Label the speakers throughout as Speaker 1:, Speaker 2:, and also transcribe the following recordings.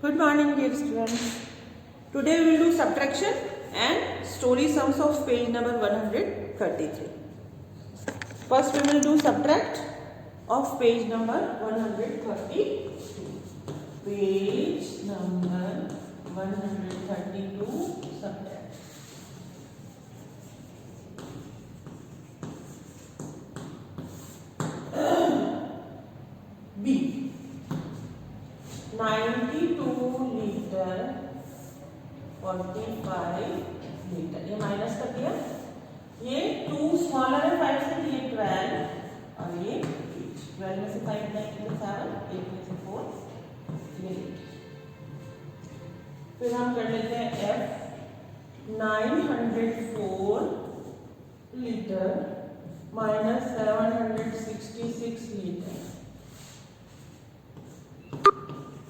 Speaker 1: Good morning, dear students. Today we will do subtraction and story sums of page number 133. First we will do subtract of page number 132. Page number 132 subtract. B 92 litre 45 litre, ये minus कर दिया, ये 2 smaller है 5 से, ये 12 और ये 8, 12 में से 5 जाएंगे तो 7, 8 में से 4 ये 8। फिर हम कर लेते हैं F 904 लीटर माइनस 766 लीटर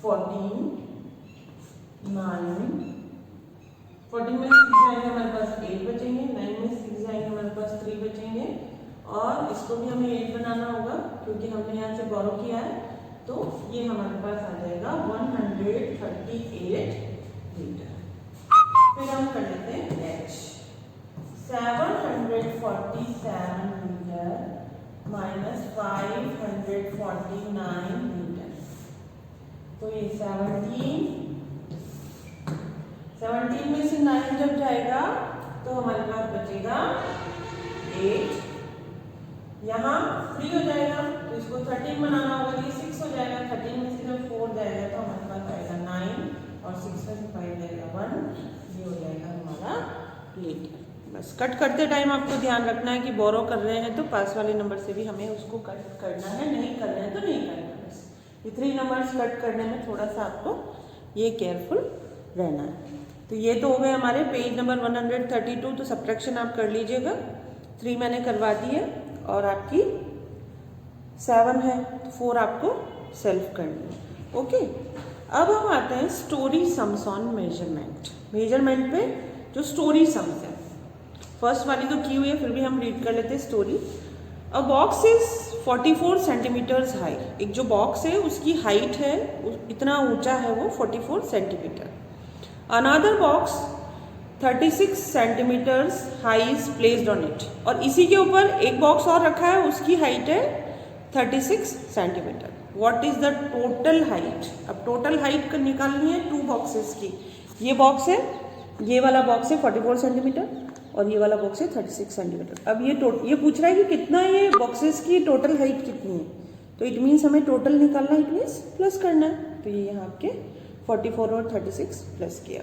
Speaker 1: 14 में 6 जाएंगे हमारे पास 8 बचेंगे, 9 में 6 जाएंगे हमारे पास 3 बचेंगे और इसको भी हमें 8 बनाना होगा क्योंकि हमने यहाँ से बोरो किया है, तो ये हमारे पास आ जाएगा 138 लीटर। फिर हम कर लेते हैं H 747 लीटर माइनस 549 लीटर, तो ये 17 में से 9 जब जाएगा तो हमारे पास बचेगा 8, यहाँ 3 हो जाएगा तो इसको 13 बनाना होगा, ये 6 हो जाएगा, 13 में से जब 4 जाएगा तो हमारे पास आएगा 9 और 6 में से 5 जाएगा 1, ये हो जाएगा हमारा लीटर। बस कट करते टाइम आपको ध्यान रखना है कि बोरो कर रहे हैं तो पास वाले नंबर से भी हमें उसको कट करना है, नहीं कर रहे हैं तो नहीं करना। बस ये 3 नंबर्स कट करने में थोड़ा सा आपको ये केयरफुल रहना है। तो ये तो हो गए हमारे पेज नंबर 132, तो सब्ट्रैक्शन आप कर लीजिएगा। 3 मैंने करवा दी है और आपकी 7 है तो 4 आपको सेल्फ करनी है। ओके, अब हम आते हैं story sums on measurement. Measurement पे जो स्टोरी सम्स है, फर्स्ट वाली तो की हुई है, फिर भी हम रीड कर लेते हैं story. A box is 44 centimetres high. एक जो बॉक्स है उसकी हाइट है, इतना ऊंचा है वो 44 centimetre. Another box 36 centimetres high is placed on it, और इसी के ऊपर एक बॉक्स और रखा है, उसकी हाइट है 36 centimetre. What is the total height? अब टोटल हाइट निकालनी है 2 बॉक्सेस की। ये बॉक्स है, ये वाला बॉक्स है 44 सेंटीमीटर और ये वाला बॉक्स है 36 सेंटीमीटर। अब ये पूछ रहा है कि कितना ये बॉक्सेस की टोटल हाइट कितनी है, तो इट मीन्स हमें टोटल निकालना, इट मीन्स प्लस करना है। तो ये यहाँ आपके 44 और 36 प्लस किया।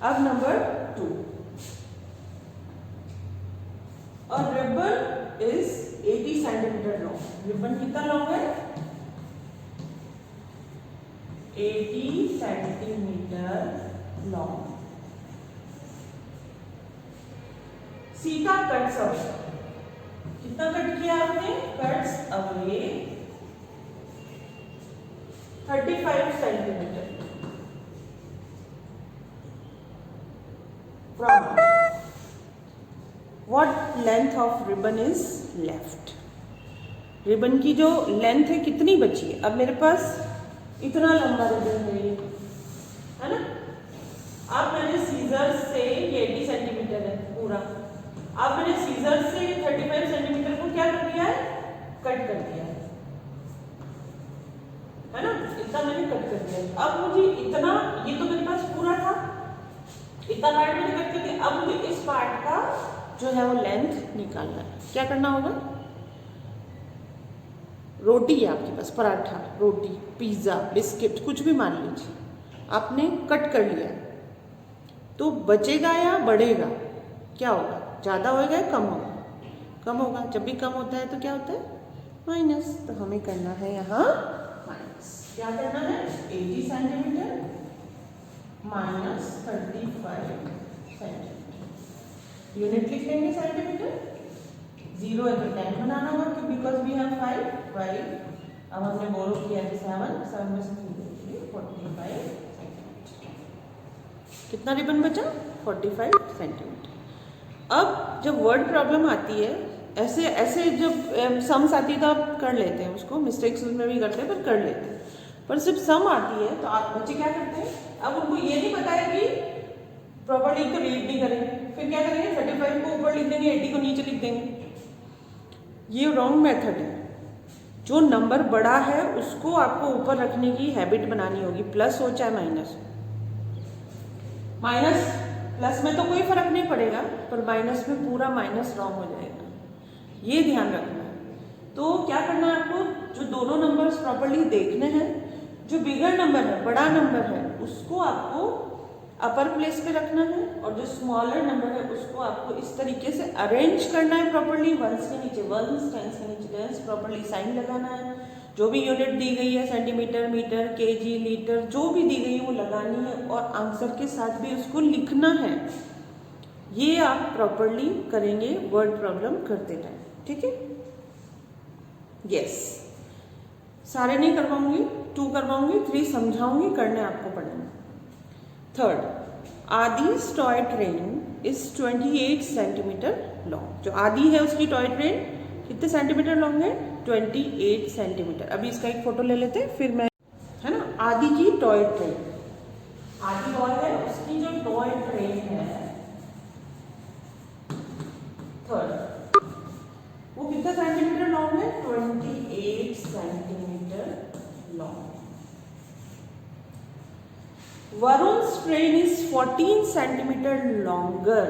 Speaker 1: अब number 2, a ribbon is 80 centimetre long. Ribbon कितना लॉन्ग है? 80 centimetre long. Sita cuts away, कितना कट किया आपने? Cuts away 35 centimetre from what length of ribbon is left. Ribbon की जो लेंथ है कितनी बची है? अब मेरे पास इतना लंबा रिबन है ना, अब मैंने सीजर से ये 80 सेंटीमीटर है पूरा, अब मैंने सीजर से 35 सेंटीमीटर को क्या कर दिया है? कट कर दिया है ना, इतना मैंने कट कर दिया। अब मुझे इतना, ये तो मेरे पास पूरा था, इतना पार्ट मैंने कट कर दिया। अब मुझे इस पार्ट का जो है वो लेंथ निकालना है। क्या करना होगा? रोटी है आपके पास, पराठा, रोटी, पिज्जा, बिस्किट, कुछ भी मान लीजिए, आपने कट कर लिया, तो बचेगा या बढ़ेगा? क्या होगा? ज़्यादा होगा या कम होगा? कम होगा। जब भी कम होता है तो क्या होता है? माइनस। तो हमें करना है यहाँ माइनस। क्या करना है? 80 सेंटीमीटर माइनस 35 सेंटीमीटर। यूनिट लिख लेंगे सेंटीमीटर, 0 है तो 10 बनाना होगा क्योंकि बिकॉज वी हैव 5। अब हमने बोरो किया है 7 में से 45 सेंटीमीटर। कितना रिबन बचा? 45 सेंटीमीटर। अब जब वर्ड प्रॉब्लम आती है, ऐसे जब सम्स आती है तो आप कर लेते हैं उसको, मिस्टेक्स उसमें भी करते हैं पर कर लेते हैं। पर सिर्फ सम आती है तो आप बच्चे क्या करते हैं, अब उनको ये नहीं पता है कि प्रॉपर लिख तो रीड नहीं करेंगे, फिर क्या करेंगे 35 को ऊपर लिख देंगे, 80 को नीचे लिख देंगे। ये रॉन्ग मेथड है। जो नंबर बड़ा है उसको आपको ऊपर रखने की हैबिट बनानी होगी, प्लस हो चाहे माइनस। माइनस प्लस में तो कोई फर्क नहीं पड़ेगा, पर माइनस में पूरा माइनस रॉन्ग हो जाएगा, ये ध्यान रखना है। तो क्या करना है आपको, जो दोनों नंबर्स प्रॉपरली देखने हैं, जो बिगर नंबर है, बड़ा नंबर है, उसको आपको अपर प्लेस पे रखना है, और जो स्मॉलर नंबर है उसको आपको इस तरीके से अरेंज करना है प्रॉपरली, वंस के नीचे वंस, टेंस के नीचे टेंस, प्रॉपरली साइन लगाना है। जो भी यूनिट दी गई है, सेंटीमीटर, मीटर, केजी, लीटर, जो भी दी गई है वो लगानी है, और आंसर के साथ भी उसको लिखना है। ये आप प्रॉपरली करेंगे वर्ड प्रॉब्लम करते टाइम, ठीक है? यस, सारे नहीं करवाऊंगी, 2 करवाऊंगी, 3 समझाऊंगी, करने आपको पड़ेंगे। Third, Adi's toy train is 28 centimetre long. जो आदि है उसकी टॉय ट्रेन कितने सेंटीमीटर लॉन्ग है? 28 सेंटीमीटर। अभी इसका एक फोटो ले लेते हैं, फिर मैं, है ना, आदि की टॉय ट्रेन, आदि बॉय है, उसकी जो टॉय ट्रेन है थर्ड, वो कितना सेंटीमीटर लॉन्ग है? 28 centimetre long. Varun's train is 14 centimetre longer.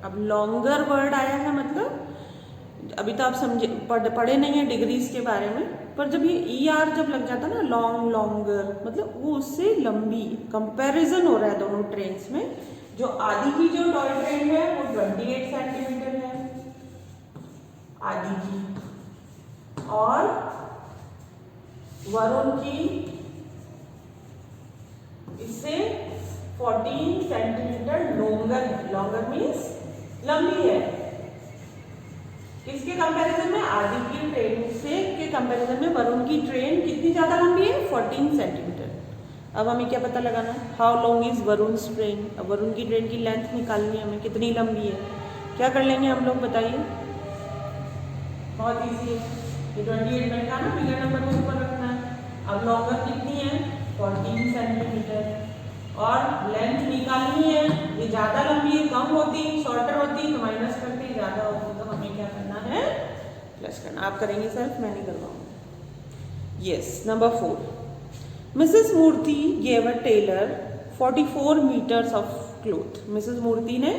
Speaker 1: अब लॉन्गर वर्ड आया है, मतलब अभी तो आप समझे पढ़े नहीं है डिग्रीज के बारे में, पर जब ये ER जब लग जाता है ना, लॉन्ग, लॉन्गर, मतलब वो उससे लंबी, कंपैरिजन हो रहा है दोनों ट्रेन्स में। जो आदि की जो टॉय ट्रेन है वो 28 सेंटीमीटर है आदि की, और वरुण की इससे 14 सेंटीमीटर लॉन्गर है। लॉन्गर मीन्स लंबी है। किसके कंपैरिजन में? आदि की ट्रेन से के कंपैरिजन में वरुण की ट्रेन कितनी ज्यादा लंबी है? 14 सेंटीमीटर। अब हमें क्या पता लगाना है? How long is Varun's train. अब वरुण की ट्रेन की लेंथ निकालनी है हमें, कितनी लंबी है। क्या कर लेंगे हम लोग, बताइए? बहुत इजी है। ये 28 मैंने कहा ना, बिगर नंबर को ऊपर रखना है। अब लॉन्गर कितनी है? 14 सेंटीमीटर, और लेंथ निकालनी है। ये ज्यादा लंबी है, कम होती, शॉर्टर होती तो माइनस करते, ज्यादा होती तो हमें क्या करना है? प्लस करना। आप करेंगे सेल्फ, मैं नहीं करवाऊंगा। Yes, number 4, Mrs Murthy gave a tailor 44 metres of cloth. Mrs Murthy ने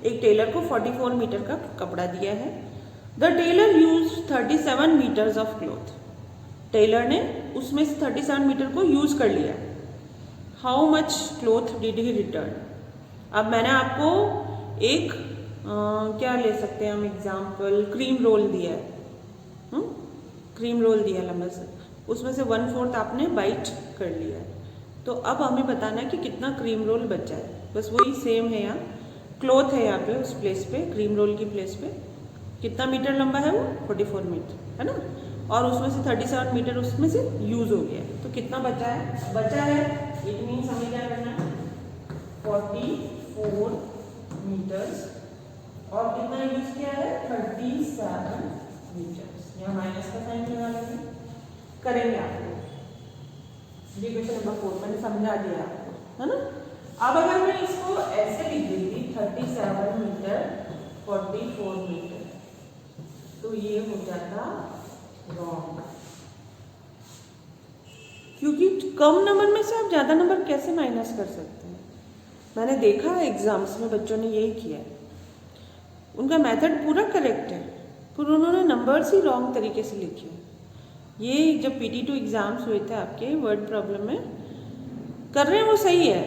Speaker 1: एक टेलर को 44 मीटर का कपड़ा दिया है। The tailor use 37 metres of cloth. Tailor ने उसमें से 37 मीटर को यूज कर लिया। How much cloth did he return. अब मैंने आपको एक क्या ले सकते हैं हम एग्जाम्पल, क्रीम रोल दिया है, क्रीम रोल दिया लंबा सा, उसमें से 1/4 आपने बाइट कर लिया है। तो अब हमें बताना है कि कितना क्रीम रोल बचा है। बस वही सेम है, यहाँ क्लोथ है, यहाँ पे उस प्लेस पे, क्रीम रोल की प्लेस पे कितना मीटर लंबा है वो? 44 मीटर, है ना, और उसमें से 37 मीटर उसमें से यूज हो गया है। तो कितना बचा है? बचा है, इट मीन्स हमें क्या करना है? 44 मीटर्स, और कितना यूज किया है? 37 मीटर्स। यहाँ माइनस का साइन लगा लेंगे, करेंगे आप लोग। ये क्वेश्चन नंबर 4 मैंने समझा दिया आपको, है ना। अब अगर मैं इसको ऐसे लिख देती 37 मीटर 44 मीटर, तो ये हो जाता रॉन्ग, क्योंकि कम नंबर में से आप ज्यादा नंबर कैसे माइनस कर सकते हैं? मैंने देखा एग्जाम्स में बच्चों ने यही किया है। उनका मेथड पूरा करेक्ट है, पर उन्होंने नंबर्स ही रॉन्ग तरीके से लिखे। ये जब PT2 एग्जाम्स हुए थे आपके वर्ड प्रॉब्लम में, कर रहे हैं वो सही है,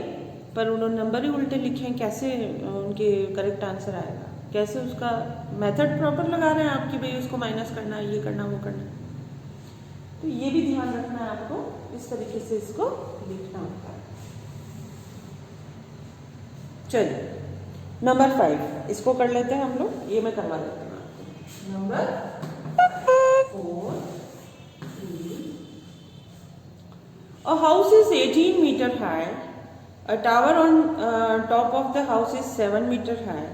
Speaker 1: पर उन्होंने नंबर ही उल्टे लिखे हैं। कैसे उनके करेक्ट आंसर आएगा? कैसे उसका मेथड प्रॉपर लगा रहे हैं आप कि भाई उसको माइनस करना है, ये करना, वो करना। तो ये भी ध्यान रखना है आपको, इस तरीके से इसको लिखना होता है। चलिए नंबर 5 इसको कर लेते हैं हम लोग, ये मैं करवा देता हूँ आपको। Number 4, a house is 18 meter high, a tower on top of the house is 7 meter high,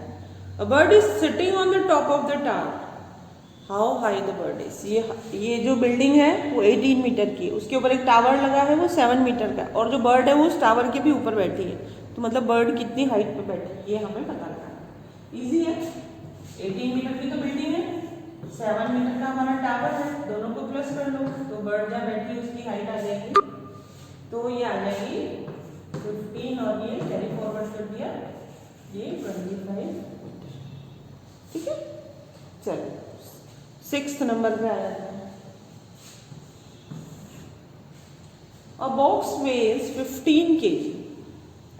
Speaker 1: a bird is sitting on the top of the tower, how high the bird is. ये जो building है वो 18 metre की है, उसके ऊपर एक tower लगा है वो 7 मीटर का, और जो बर्ड है वो उस टावर के भी ऊपर बैठी है, तो मतलब बर्ड कितनी हाइट पे बैठी है ये हमें पता लगाना। इजी है। 18 मीटर की तो बिल्डिंग है, 7 मीटर का हमारा टावर है, दोनों को प्लस कर लो तो बर्ड जहाँ बैठी है उसकी हाइट आ जाएगी, तो ये आ जाएगी 15 और ये कैरी फॉरवर्ड कर दिया, ये 25। ठीक है, चलो 6th नंबर पे आ जाता है। A box weighs 15 kg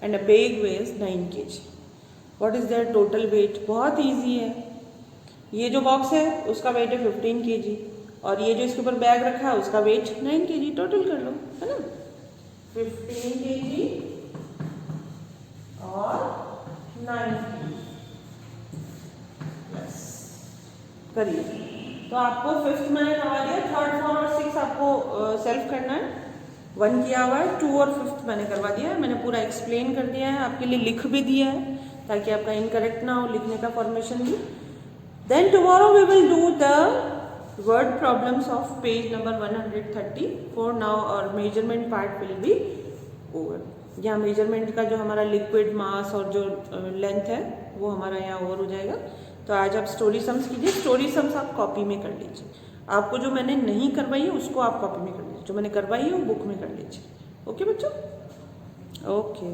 Speaker 1: and a bag weighs 9 kg. What is their total weight? बहुत इजी है। ये जो बॉक्स है उसका वेट है 15 kg और ये जो इसके ऊपर बैग रखा है उसका वेट 9 kg। टोटल कर लो, है ना, 15 kg और 9 kg। यस, करिए। तो आपको 5th मैंने करवा दिया, 3rd 4 और 6 आपको सेल्फ करना है। 1 किया हुआ है, 2 और 5th मैंने करवा दिया है, मैंने पूरा एक्सप्लेन कर दिया है, आपके लिए लिख भी दिया है ताकि आपका इनकरेक्ट ना हो लिखने का फॉर्मेशन भी। Then tomorrow we will do the word problems of page number 130। For now our measurement part will be over. यहाँ मेजरमेंट का जो हमारा लिक्विड मास और जो लेंथ है वो हमारा यहाँ ओवर हो जाएगा। तो आज आप स्टोरी सम्स कीजिए, स्टोरी सम्स आप कॉपी में कर लीजिए। आपको जो मैंने नहीं करवाई है उसको आप कॉपी में कर लीजिए, जो मैंने करवाई है वो बुक में कर लीजिए। ओके बच्चों, ओके।